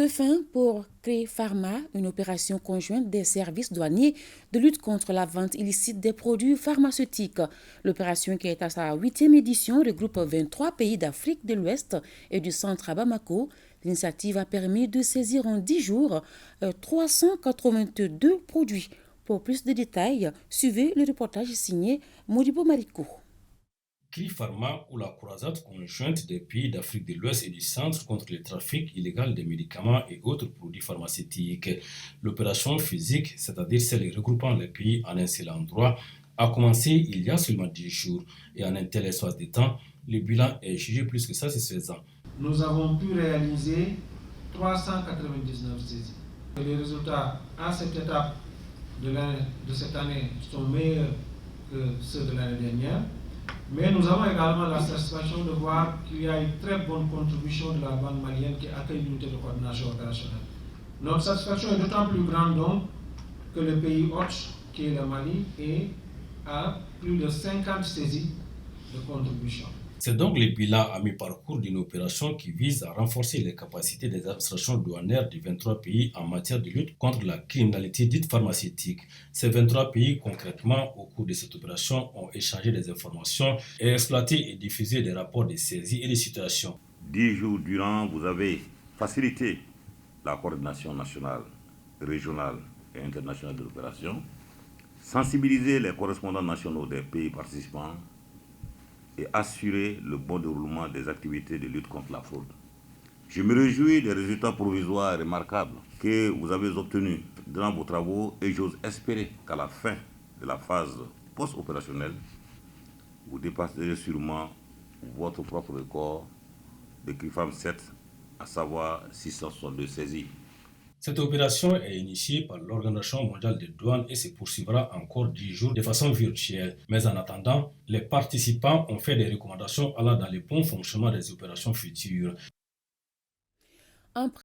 de fin pour Cré Pharma, une opération conjointe des services douaniers de lutte contre la vente illicite des produits pharmaceutiques. L'opération, qui est à sa 8e édition, regroupe 23 pays d'Afrique de l'Ouest et du centre à Bamako. L'initiative a permis de saisir en 10 jours 382 produits. Pour plus de détails, suivez le reportage signé Modibo Mariko. CRI Pharma, ou la croisade conjointe des pays d'Afrique de l'Ouest et du Centre contre le trafic illégal des médicaments et autres produits pharmaceutiques. L'opération physique, c'est-à-dire celle regroupant les pays en un seul endroit, a commencé il y a seulement 10 jours. Et en un tel espace de temps, le bilan est jugé plus que satisfaisant. Nous avons pu réaliser 399 saisies. Les résultats à cette étape de cette année sont meilleurs que ceux de l'année dernière. Mais nous avons également la satisfaction de voir qu'il y a une très bonne contribution de la bande malienne qui accueille l'unité de coordination opérationnelle. Notre satisfaction est d'autant plus grande donc que le pays hôte, qui est le Mali, a plus de 50 saisies de contribution. C'est donc le bilan à mi-parcours d'une opération qui vise à renforcer les capacités des administrations douanières des 23 pays en matière de lutte contre la criminalité dite pharmaceutique. Ces 23 pays, concrètement, au cours de cette opération, ont échangé des informations et exploité et diffusé des rapports de saisie et de situations. 10 jours durant, vous avez facilité la coordination nationale, régionale et internationale de l'opération, sensibilisé les correspondants nationaux des pays participants et assurer le bon déroulement des activités de lutte contre la fraude. Je me réjouis des résultats provisoires remarquables que vous avez obtenus dans vos travaux et j'ose espérer qu'à la fin de la phase post-opérationnelle, vous dépasserez sûrement votre propre record de CRIFAM 7, à savoir 662 saisies. Cette opération est initiée par l'Organisation mondiale des douanes et se poursuivra encore 10 jours de façon virtuelle. Mais en attendant, les participants ont fait des recommandations allant dans le bon fonctionnement des opérations futures.